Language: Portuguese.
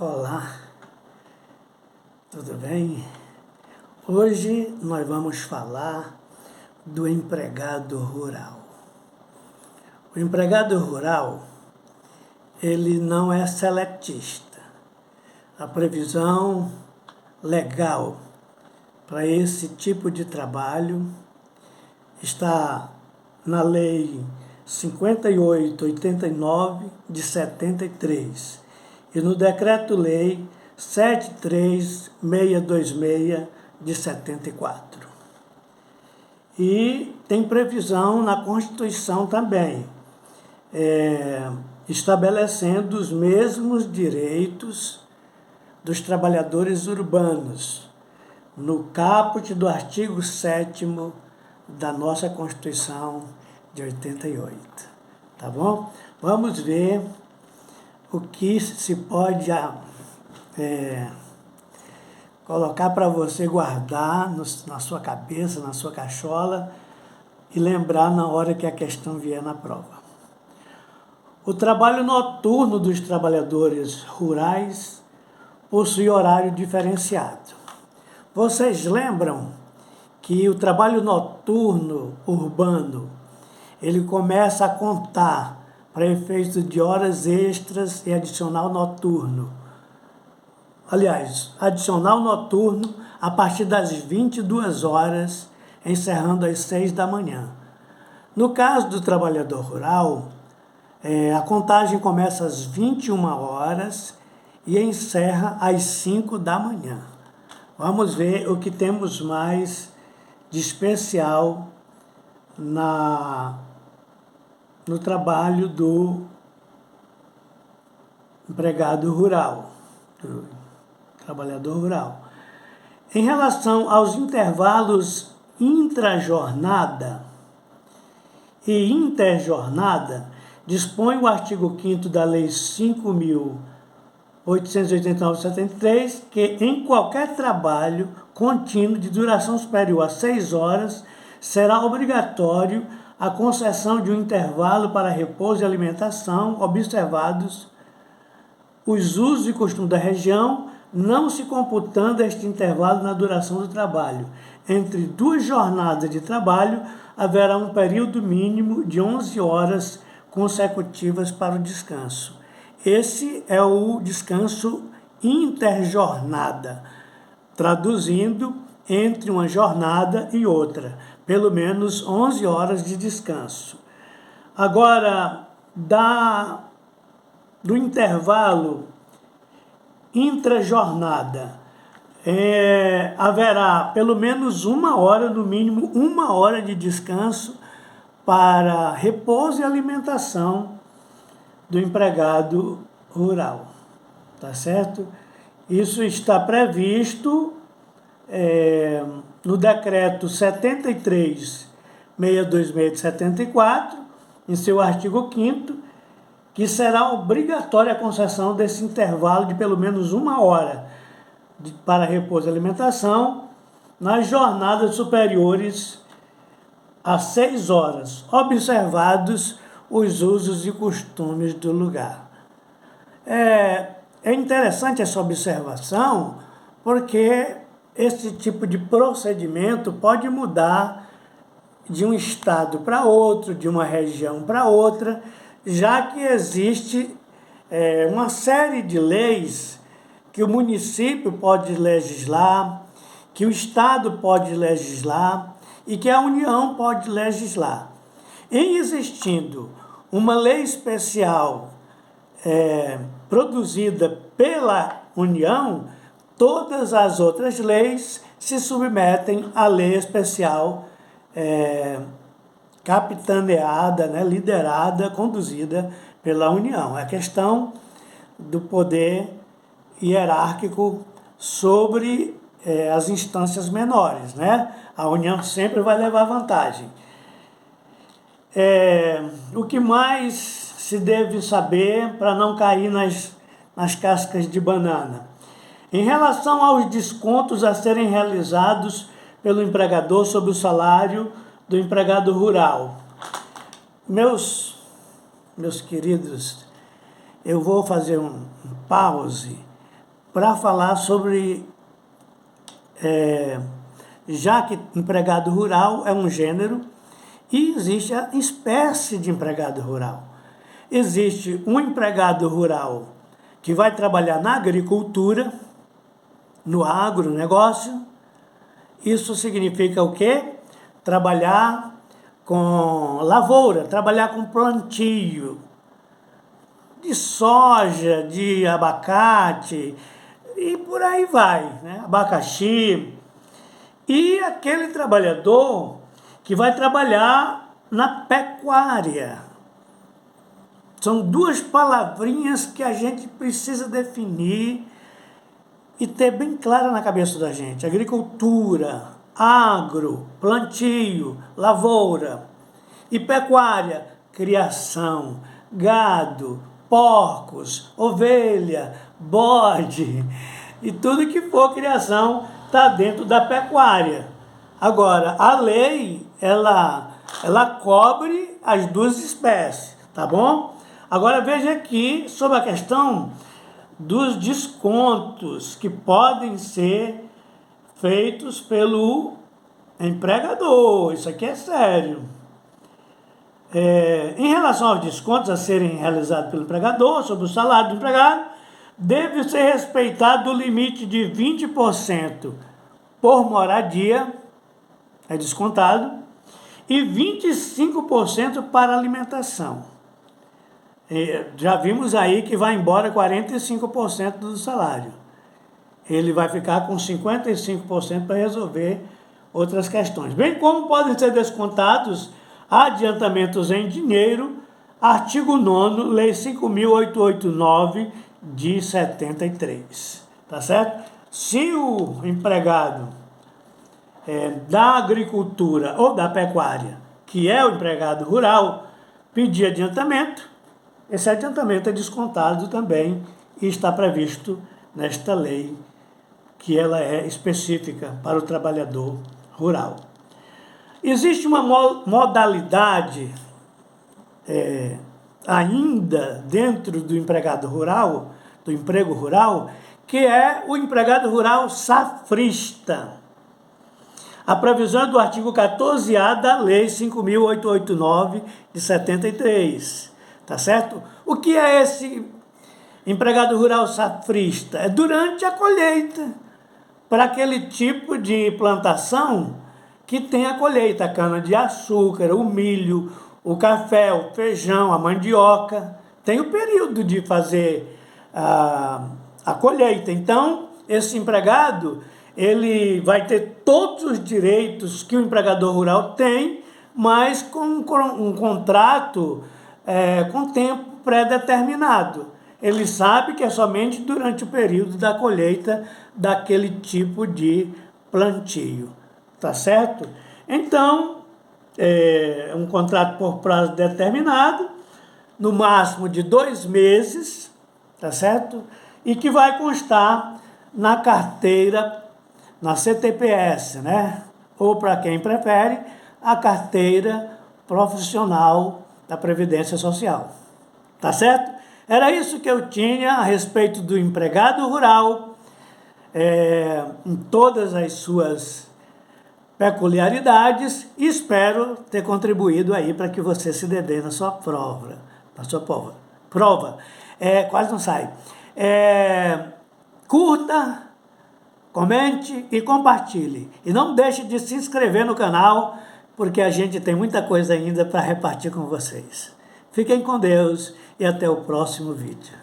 Olá, tudo bem? Hoje nós vamos falar do empregado rural. O empregado rural, ele não é seletista. A previsão legal para esse tipo de trabalho está na Lei 5889 de 73 e no Decreto-Lei 73626 de 74. E tem previsão na Constituição também, estabelecendo os mesmos direitos dos trabalhadores urbanos, no caput do artigo 7º da nossa Constituição de 88. Tá bom? Vamos ver o que se pode colocar para você guardar na sua cabeça, na sua cachola e lembrar na hora que a questão vier na prova. O trabalho noturno dos trabalhadores rurais possui horário diferenciado. Vocês lembram que o trabalho noturno urbano ele começa a contar para efeito de horas extras e adicional noturno. Aliás, adicional noturno a partir das 22 horas, encerrando às 6 da manhã. No caso do trabalhador rural, a contagem começa às 21 horas e encerra às 5 da manhã. Vamos ver o que temos mais de especial no trabalho do empregado rural, do trabalhador rural. Em relação aos intervalos intrajornada e interjornada, dispõe o artigo 5º da Lei 5.889/73 que em qualquer trabalho contínuo de duração superior a 6 horas será obrigatório a concessão de um intervalo para repouso e alimentação, observados os usos e costumes da região, não se computando este intervalo na duração do trabalho. Entre duas jornadas de trabalho, haverá um período mínimo de 11 horas consecutivas para o descanso. Esse é o descanso interjornada, traduzindo, entre uma jornada e outra, pelo menos 11 horas de descanso. Agora, do intervalo intrajornada, haverá pelo menos 1 hora, no mínimo 1 hora de descanso para repouso e alimentação do empregado rural. Tá certo? Isso está previsto no Decreto 73.626 de 74, em seu artigo 5º, que será obrigatória a concessão desse intervalo de pelo menos 1 hora para repouso e alimentação nas jornadas superiores a 6 horas, observados os usos e costumes do lugar. É interessante essa observação, porque esse tipo de procedimento pode mudar de um estado para outro, de uma região para outra, já que existe uma série de leis que o município pode legislar, que o estado pode legislar e que a União pode legislar. Em existindo uma lei especial produzida pela União, todas as outras leis se submetem à lei especial capitaneada, liderada, conduzida pela União. É a questão do poder hierárquico sobre as instâncias menores. A União sempre vai levar vantagem. O que mais se deve saber para não cair nas cascas de banana? Em relação aos descontos a serem realizados pelo empregador sobre o salário do empregado rural. Meus queridos, eu vou fazer um pause para falar sobre, já que empregado rural é um gênero, e existe a espécie de empregado rural. Existe um empregado rural que vai trabalhar na agricultura, no agronegócio. Isso significa o quê? Trabalhar com lavoura, trabalhar com plantio de soja, de abacate e por aí vai, né? Abacaxi. E aquele trabalhador que vai trabalhar na pecuária. São duas palavrinhas que a gente precisa definir e ter bem clara na cabeça da gente. Agricultura, agro, plantio, lavoura. E pecuária, criação, gado, porcos, ovelha, bode. E tudo que for criação está dentro da pecuária. Agora, a lei, ela cobre as duas espécies, tá bom? Agora veja aqui sobre a questão dos descontos que podem ser feitos pelo empregador. Isso aqui é sério. Em relação aos descontos a serem realizados pelo empregador sobre o salário do empregado, deve ser respeitado o limite de 20% por moradia, é descontado, e 25% para alimentação. Já vimos aí que vai embora 45% do salário. Ele vai ficar com 55% para resolver outras questões. Bem como podem ser descontados adiantamentos em dinheiro, artigo 9º, Lei 5.889 de 73. Tá certo? Se o empregado da agricultura ou da pecuária, que é o empregado rural, pedir adiantamento, esse adiantamento é descontado também e está previsto nesta lei, que ela é específica para o trabalhador rural. Existe uma modalidade ainda dentro do empregado rural, do emprego rural, que é o empregado rural safrista. A previsão é do artigo 14A da Lei 5.889 de 73. Tá certo? O que é esse empregado rural safrista? É durante a colheita, para aquele tipo de plantação que tem a colheita, a cana-de-açúcar, o milho, o café, o feijão, a mandioca. Tem o período de fazer a colheita. Então, esse empregado, ele vai ter todos os direitos que o empregador rural tem, mas com um contrato com tempo pré-determinado. Ele sabe que é somente durante o período da colheita daquele tipo de plantio. Tá certo? Então, é um contrato por prazo determinado, no máximo de 2 meses, tá certo? E que vai constar na carteira, na CTPS, né? Ou, para quem prefere, a carteira profissional da Previdência Social. Tá certo? Era isso que eu tinha a respeito do empregado rural, em todas as suas peculiaridades, e espero ter contribuído aí para que você se dê bem na sua prova. Quase não sai. Curta, comente e compartilhe. E não deixe de se inscrever no canal, porque a gente tem muita coisa ainda para repartir com vocês. Fiquem com Deus e até o próximo vídeo.